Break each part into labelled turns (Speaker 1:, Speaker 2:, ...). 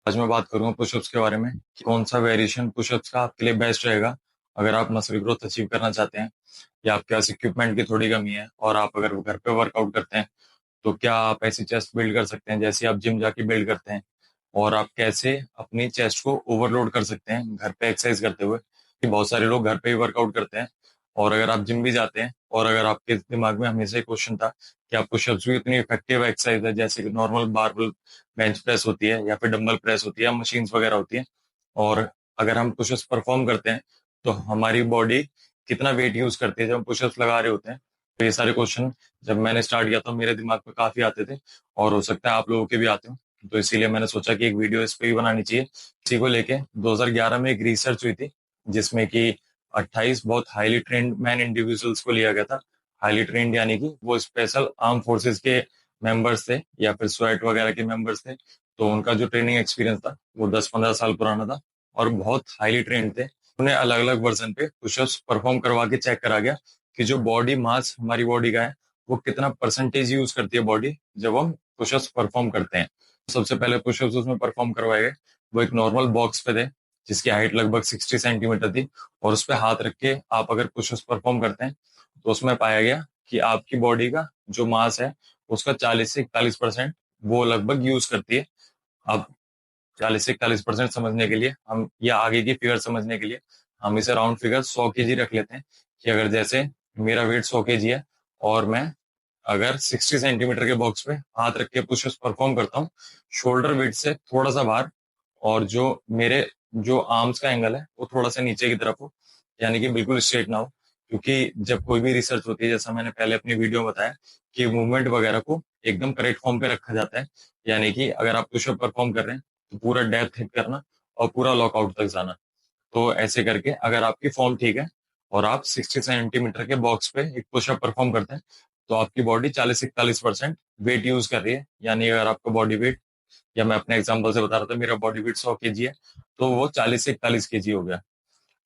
Speaker 1: आज मैं बात करूंगा पुशअप्स के बारे में कि कौन सा वेरिएशन पुशअप्स का आपके लिए बेस्ट रहेगा अगर आप मसल ग्रोथ अचीव करना चाहते हैं या आपके पास इक्विपमेंट की थोड़ी कमी है और आप अगर घर पे वर्कआउट करते हैं तो क्या आप ऐसी चेस्ट बिल्ड कर सकते हैं जैसे आप जिम जाके बिल्ड करते हैं। और आप कैसे अपनी चेस्ट को ओवरलोड कर सकते हैं घर पे एक्सरसाइज करते हुए, कि बहुत सारे लोग घर पे ही वर्कआउट करते हैं। और अगर आप जिम भी जाते हैं और अगर आपके दिमाग में हमेशा एक क्वेश्चन था कि आप पुशअप्स भी इतनी इफेक्टिव एक्सरसाइज है जैसे कि नॉर्मल बारबल बेंच प्रेस होती है या फिर डंबल प्रेस होती है या मशीन्स वगैरह होती है, और अगर हम पुशअप्स परफॉर्म करते हैं तो हमारी बॉडी कितना वेट यूज करती है जब हम पुशअप्स लगा रहे होते हैं। तो ये सारे क्वेश्चन जब मैंने स्टार्ट किया तो मेरे दिमाग में काफी आते थे, और हो सकता है आप लोगों के भी आते हो। तो इसीलिए मैंने सोचा कि एक वीडियो इस पे ही बनानी चाहिए। इसी को लेके 2011 में एक रिसर्च हुई थी जिसमें कि 28 बहुत हाईली ट्रेंड मैन इंडिविजुअल्स को लिया गया था। हाईली ट्रेंड यानी कि वो स्पेशल आर्म फोर्सेस के मेंबर्स थे या फिर स्वेट वगैरह के मेंबर्स थे। तो उनका जो ट्रेनिंग एक्सपीरियंस था वो 10-15 साल पुराना था और बहुत हाईली ट्रेंड थे। उन्हें अलग अलग वर्जन पे पुशअप्स परफॉर्म करवा के चेक करा गया कि जो बॉडी मास हमारी बॉडी का है वो कितना परसेंटेज यूज करती है बॉडी जब हम पुशअप्स परफॉर्म करते हैं। सबसे पहले पुशअप्स उसमें परफॉर्म करवाए गए। वो एक नॉर्मल बॉक्स पे थे जिसकी हाइट लगभग 60 सेंटीमीटर थी, और उस पर हाथ रख के आप अगर पुशअप्स परफॉर्म करते हैं तो उसमें पाया गया कि आपकी बॉडी का जो मास है उसका 40 से 41% वो लगभग यूज करती है। अब 40 से 41% समझने के लिए हम, या आगे की फिगर समझने के लिए हम इसे राउंड फिगर 100 kg रख लेते हैं। कि अगर जैसे मेरा वेट 100 kg है और मैं अगर 60 सेंटीमीटर के बॉक्स पे हाथ रख के पुशअप्स परफॉर्म करता हूँ शोल्डर वेट से थोड़ा सा बाहर, और जो मेरे जो आर्म्स का एंगल है वो थोड़ा सा नीचे की तरफ हो, यानी कि बिल्कुल स्ट्रेट ना हो। क्योंकि जब कोई भी रिसर्च होती है, जैसा मैंने पहले अपनी वीडियो में बताया, कि मूवमेंट वगैरह को एकदम करेक्ट फॉर्म पे रखा जाता है। यानी कि अगर आप पुशअप परफॉर्म कर रहे हैं तो पूरा डेप्थ हिट करना और पूरा लॉकआउट तक जाना। तो ऐसे करके अगर आपकी फॉर्म ठीक है और आप 60 सेंटीमीटर के बॉक्स पे एक पुशअप परफॉर्म करते हैं तो आपकी बॉडी 40 से 41% वेट यूज कर रही है। यानी अगर आपका बॉडी वेट, या मैं अपने एग्जांपल से बता रहा था, मेरा बॉडी वेट 100 kg है तो वो 40 से 41 kg हो गया।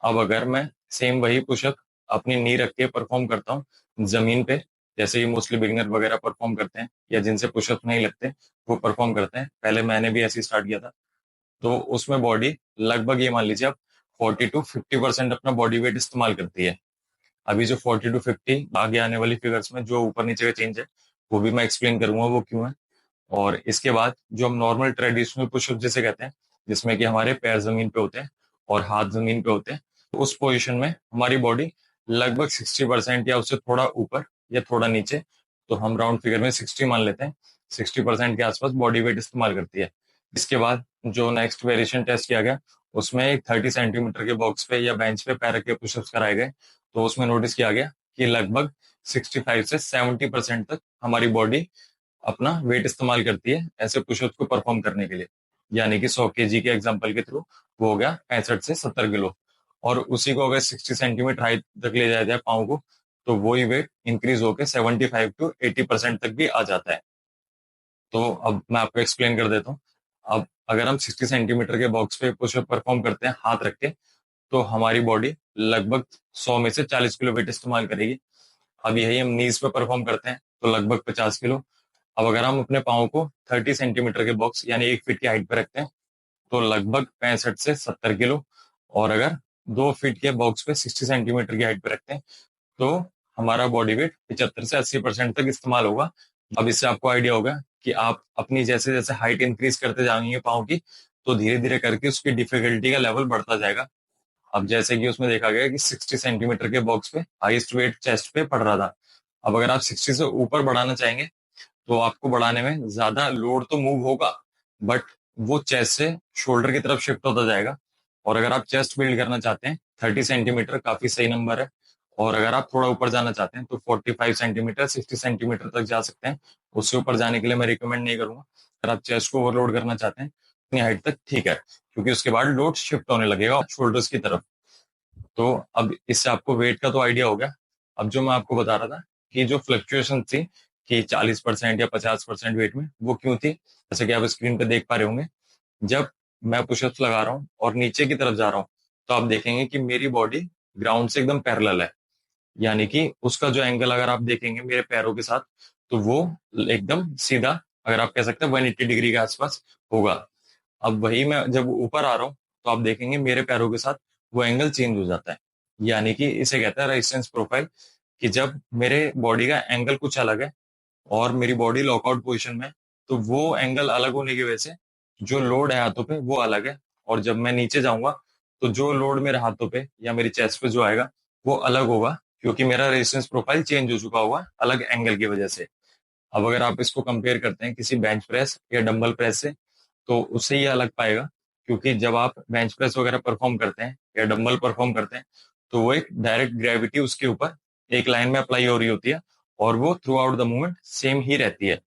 Speaker 1: अब अगर मैं सेम वही पुशअप अपनी नी रख के परफॉर्म करता हूँ जमीन पे, जैसे ही मोस्टली बिगिनर वगैरह परफॉर्म करते हैं या जिनसे पुशअप नहीं लगते वो परफॉर्म करते हैं, पहले मैंने भी ऐसे ही स्टार्ट किया था। तो उसमें बॉडी लगभग, ये मान लीजिए आप, 40 to 50% अपना बॉडी वेट इस्तेमाल करती है। अभी जो 40 to 50 आगे आने वाली फिगर्स में जो ऊपर नीचे का चेंज है वो भी मैं एक्सप्लेन करूंगा वो क्यों है। और इसके बाद जो हम नॉर्मल ट्रेडिशनल पुशअप जैसे कहते हैं, जिसमें कि हमारे पैर जमीन पे होते हैं और हाथ जमीन पे होते हैं, तो उस पोजीशन में हमारी बॉडी लगभग 60% या उससे थोड़ा ऊपर या थोड़ा नीचे, तो हम राउंड फिगर में 60 मान लेते हैं, 60% के आसपास बॉडी वेट इस्तेमाल करती है। इसके बाद जो नेक्स्ट वेरिएशन टेस्ट किया गया उसमें एक 30 सेंटीमीटर के बॉक्स पे या बेंच पे पैर के पुशअप्स कराए गए। तो उसमें नोटिस किया गया कि लगभग 65 से 70% तक हमारी बॉडी अपना वेट इस्तेमाल करती है ऐसे पुशअप्स को परफॉर्म करने के लिए। यानी कि 100 kg के एग्जाम्पल के थ्रू वो हो गया 65 से 70 किलो। और उसी को अगर 60 सेंटीमीटर हाइट तक ले जाया जाए पाँव को, तो वही वेट इंक्रीज होकर 75 to 80% तक भी आ जाता है। तो अब मैं आपको एक्सप्लेन कर देता हूँ। अब अगर हम 60 सेंटीमीटर के बॉक्स पे पुशअप परफॉर्म करते हैं हाथ रख के, तो हमारी बॉडी लगभग 100 में से 40 किलो वेट इस्तेमाल करेगी। अब यही हम नीज पे परफॉर्म करते हैं तो लगभग 50 किलो। अब अगर हम अपने पाँव को 30 सेंटीमीटर के बॉक्स यानी 1 फीट की हाइट पे रखते हैं तो लगभग 65 से 70 किलो। और अगर 2 फीट के बॉक्स पे 60 सेंटीमीटर की हाइट पे रखते हैं तो हमारा बॉडी वेट 75 से 80% तक इस्तेमाल होगा। अब इससे आपको आइडिया होगा कि आप अपनी जैसे जैसे हाइट इंक्रीज करते जाएंगे पाँव की, तो धीरे धीरे करके उसकी डिफिकल्टी का लेवल बढ़ता जाएगा। अब जैसे कि उसमें देखा गया कि 60 सेंटीमीटर के बॉक्स पे हाईएस्ट वेट चेस्ट पे पड़ रहा था। अब अगर आप 60 से ऊपर बढ़ाना चाहेंगे तो आपको बढ़ाने में ज्यादा लोड तो मूव होगा, बट वो चेस्ट से शोल्डर की तरफ शिफ्ट होता जाएगा। और अगर आप चेस्ट बिल्ड करना चाहते हैं 30 सेंटीमीटर काफी सही नंबर है। और अगर आप थोड़ा ऊपर जाना चाहते हैं तो 45 सेंटीमीटर 60 सेंटीमीटर तक जा सकते हैं। उससे ऊपर जाने के लिए मैं रिकमेंड नहीं करूंगा। अगर आप चेस्ट को ओवरलोड करना चाहते हैं इतनी हाइट तक ठीक है, क्योंकि उसके बाद लोड शिफ्ट होने लगेगा शोल्डर्स की तरफ। तो अब इससे आपको वेट का तो आइडिया हो गया। अब जो मैं आपको बता रहा था कि जो फ्लक्चुएशन थी कि 40% या 50% वेट में, वो क्यों थी, जैसे कि आप स्क्रीन पे देख पा रहे होंगे। जब मैं पुशअप्स लगा रहा हूँ और नीचे की तरफ जा रहा हूँ तो आप देखेंगे कि मेरी बॉडी ग्राउंड से एकदम पैरेलल है। यानी कि उसका जो एंगल अगर आप देखेंगे मेरे पैरों के साथ तो वो एकदम सीधा, अगर आप कह सकते हैं 180 डिग्री के आसपास होगा। अब वही मैं जब ऊपर आ रहा हूँ तो आप देखेंगे मेरे पैरों के साथ वो एंगल चेंज हो जाता है। यानी कि इसे कहते हैं रेजिस्टेंस प्रोफाइल, कि जब मेरे बॉडी का एंगल कुछ अलग है और मेरी बॉडी लॉकआउट पोजीशन में है, तो वो एंगल अलग होने की वजह से जो लोड है हाथों पे वो अलग है। और जब मैं नीचे जाऊंगा तो जो लोड मेरे हाथों पे या मेरी चेस्ट पे जो आएगा वो अलग होगा, क्योंकि मेरा रेजिस्टेंस प्रोफाइल चेंज हो चुका होगा अलग एंगल की वजह से। अब अगर आप इसको कंपेयर करते हैं किसी बेंच प्रेस या डंबल प्रेस से, तो उससे ये अलग पाएगा, क्योंकि जब आप बेंच प्रेस वगैरह परफॉर्म करते हैं या डंबल परफॉर्म करते हैं तो वो एक डायरेक्ट ग्रेविटी उसके ऊपर एक लाइन में अप्लाई हो रही होती है और वो throughout the movement same ही रहती है।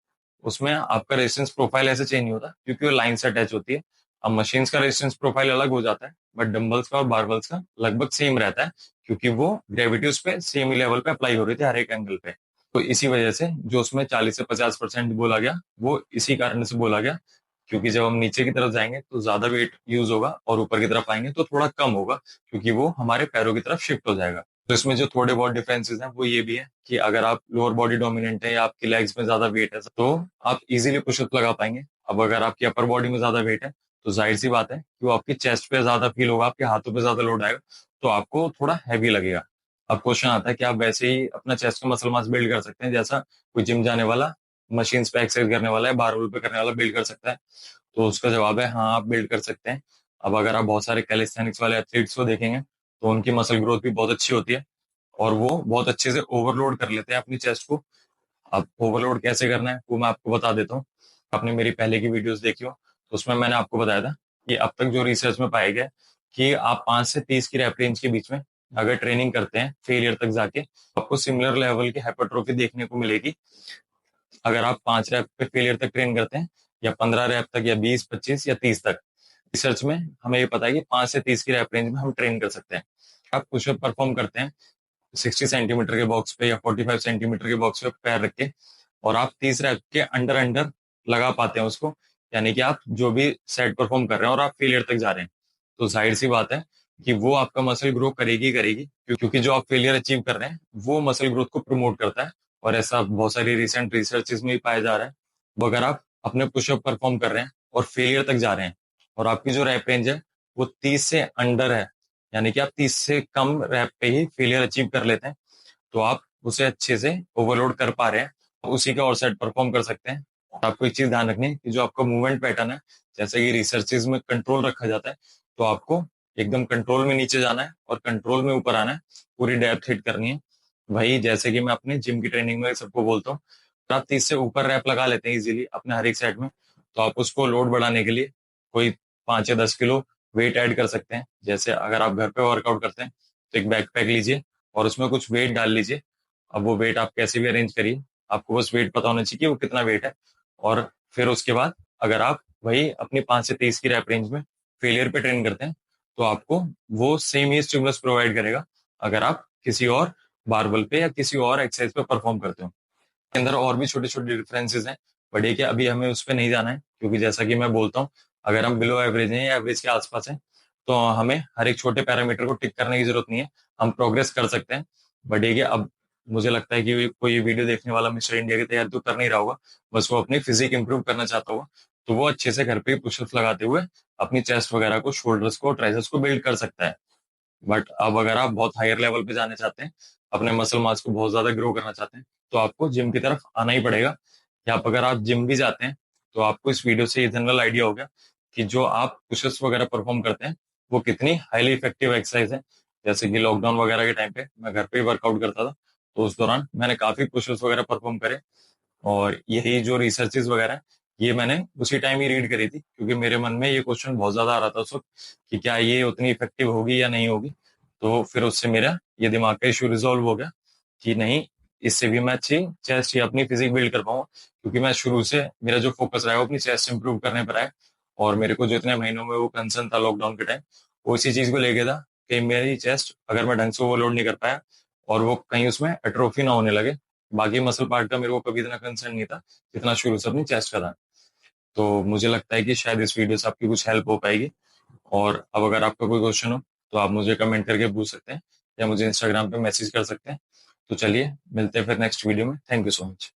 Speaker 1: उसमें आपका रेजिस्टेंस प्रोफाइल ऐसे चेंज नहीं होता क्योंकि वो लाइन से अटैच होती है। अब मशीन्स का रेजिस्टेंस प्रोफाइल अलग हो जाता है, बट डंबल्स का और बारबल्स का लगभग सेम रहता है, क्योंकि वो ग्रेविटी उस पर सेम ही लेवल पे अप्लाई हो रही थी हर एक एंगल पे। तो इसी वजह से जो उसमें 40 से 50% बोला गया वो इसी कारण से बोला गया, क्योंकि जब हम नीचे की तरफ जाएंगे तो ज्यादा वेट यूज होगा और ऊपर की तरफ आएंगे तो थोड़ा कम होगा, क्योंकि वो हमारे पैरों की तरफ शिफ्ट हो जाएगा। तो इसमें जो थोड़े बहुत डिफरेंसेस हैं वो ये भी है कि अगर आप लोअर बॉडी डोमिनेंट है या आपकी लेग्स में ज्यादा वेट है तो आप इजीली पुशअप लगा पाएंगे। अब अगर आपकी अपर बॉडी में ज्यादा वेट है तो जाहिर सी बात है कि वो आपकी चेस्ट पे ज्यादा फील होगा, आपके हाथों पे ज्यादा लोड आएगा, तो आपको थोड़ा हैवी लगेगा। अब क्वेश्चन आता है कि आप वैसे ही अपना चेस्ट का मसल मास बिल्ड कर सकते हैं जैसा कोई जिम जाने वाला मशीन पे एक्सरसाइज करने वाला है, बारबेल पे करने वाला बिल्ड कर सकता है? तो उसका जवाब है हाँ, आप बिल्ड कर सकते हैं। अब अगर आप बहुत सारे कैलिस्थेनिक्स वाले एथलीट्स को देखेंगे तो उनकी मसल ग्रोथ भी बहुत अच्छी होती है और वो बहुत अच्छे से ओवरलोड कर लेते हैं अपनी चेस्ट को। अब ओवरलोड कैसे करना है वो मैं आपको बता देता हूँ। आपने मेरी पहले की वीडियोस देखी हो तो उसमें मैंने आपको बताया था कि अब तक जो रिसर्च में पाया गया है कि आप 5 से 30 की रैप रेंज के बीच में अगर ट्रेनिंग करते हैं फेलियर तक जाके, तो आपको सिमिलर लेवल की हाइपरट्रोफी देखने को मिलेगी अगर आप 5 रैप पे फेलियर तक ट्रेन करते हैं, या 15 रैप तक, या 20, 25 या 30 तक। रिसर्च में हमें ये पता है कि 5 से 30 की रैप रेंज में हम ट्रेन कर सकते हैं। आप पुशअप परफॉर्म करते हैं 60 सेंटीमीटर के बॉक्स पे या 45 सेंटीमीटर के बॉक्स पे पैर रख के, और आप 30 रैप के अंडर अंडर लगा पाते हैं उसको, यानी कि आप जो भी सेट परफॉर्म कर रहे हैं और आप फेलियर तक जा रहे हैं, तो जाहिर सी बात है कि वो आपका मसल ग्रो करेगी करेगी, क्योंकि जो आप फेलियर अचीव कर रहे हैं वो मसल ग्रोथ को प्रमोट करता है। और ऐसा बहुत सारी रिसेंट रिसर्चेस में भी पाया जा रहा है। वो अगर आप अपने पुशअप परफॉर्म कर रहे हैं और फेलियर तक जा रहे हैं और आपकी जो रैप रेंज है वो 30 से अंडर है, यानी कि आप 30 से कम रैप पे ही फेलियर अचीव कर लेते हैं, तो आप उसे अच्छे से ओवरलोड कर पा रहे हैं, तो उसी का और सेट परफॉर्म कर सकते हैं। और आपको एक चीज ध्यान रखनी है कि जो आपका मूवमेंट पैटर्न है, जैसे कि रिसर्चेज में कंट्रोल रखा जाता है, तो आपको एकदम कंट्रोल में नीचे जाना है और कंट्रोल में ऊपर आना है, पूरी डेप्थ हिट करनी है। वही जैसे कि मैं अपने जिम की ट्रेनिंग में सबको बोलता हूँ, अगर आप 30 से ऊपर रैप लगा लेते हैं इजीली अपने हर एक सेट में, तो आप उसको लोड बढ़ाने के लिए कोई 5 या 10 किलो वेट ऐड कर सकते हैं। जैसे अगर आप घर पे वर्कआउट करते हैं तो एक बैकपैक लीजिए और उसमें कुछ वेट डाल लीजिए। अब वो वेट आप कैसे भी अरेंज करिए, आपको बस वेट पता होना चाहिए कि वो कितना वेट है। और फिर उसके बाद अगर आप वही अपनी 5 से 30 की रैप रेंज में फेलियर पे ट्रेन करते हैं, तो आपको वो सेम ही स्टिमुलस प्रोवाइड करेगा अगर आप किसी और बारबल पे या किसी और एक्सरसाइज पे परफॉर्म करते हो। के अंदर और भी छोटे छोटे डिफरेंसेस हैं, बट ये कि अभी हमें उस पर नहीं जाना है, क्योंकि जैसा कि मैं बोलता हूँ, अगर हम बिलो एवरेज हैं या एवरेज के आसपास हैं तो हमें हर एक छोटे पैरामीटर को टिक करने की जरूरत नहीं है, हम प्रोग्रेस कर सकते हैं। बट ये कि अब मुझे लगता है कि कोई वीडियो देखने वाला मिस्टर इंडिया की तैयारी तो कर नहीं रहा होगा, बस वो अपनी फिजिक इंप्रूव करना चाहता होगा, तो वो अच्छे से घर पे पुशअप्स लगाते हुए अपनी चेस्ट वगैरह को, शोल्डर्स को, ट्राइसेप्स को बिल्ड कर सकता है। बट अब अगर आप बहुत हायर लेवल पे जाने चाहते हैं, अपने मसल मास को बहुत ज्यादा ग्रो करना चाहते हैं, तो आपको जिम की तरफ आना ही पड़ेगा। या आप अगर आप जिम भी जाते हैं तो आपको इस वीडियो से ये जनरल आइडिया हो गया कि जो आप पुशअप्स वगैरह परफॉर्म करते हैं वो कितनी हाईली इफेक्टिव एक्सरसाइज है। जैसे कि लॉकडाउन वगैरह के टाइम पे मैं घर पे ही वर्कआउट करता था, तो उस दौरान मैंने काफी पुशअप्स वगैरह परफॉर्म करे, और यही जो रिसर्चेज वगैरह ये मैंने उसी टाइम ही रीड करी थी, क्योंकि मेरे मन में ये क्वेश्चन बहुत ज्यादा आ रहा था उस वक्त कि क्या ये उतनी इफेक्टिव होगी या नहीं होगी। तो फिर उससे मेरा ये दिमाग का इशू रिजोल्व हो गया कि नहीं, इससे भी मैं अच्छी चेस्ट या अपनी फिजिक बिल्ड कर पाऊंगा, क्योंकि मैं शुरू से मेरा जो फोकस रहा है वो अपनी चेस्ट इंप्रूव करने पर है। और मेरे को जो इतने महीनों में वो कंसर्न था लॉकडाउन के टाइम, वो इसी चीज को लेके था कि मेरी चेस्ट अगर मैं ढंग से ओवरलोड नहीं कर पाया और वो कहीं उसमें एट्रोफी ना होने लगे। बाकी मसल पार्ट का मेरे को कभी इतना कंसर्न नहीं था जितना शुरू से अपनी चेस्ट का था। तो मुझे लगता है कि शायद इस वीडियो से आपकी कुछ हेल्प हो पाएगी। और अब अगर आपका कोई क्वेश्चन हो तो आप मुझे कमेंट करके पूछ सकते हैं या मुझे इंस्टाग्राम पे मैसेज कर सकते हैं। तो चलिए मिलते हैं फिर नेक्स्ट वीडियो में। Thank you so much.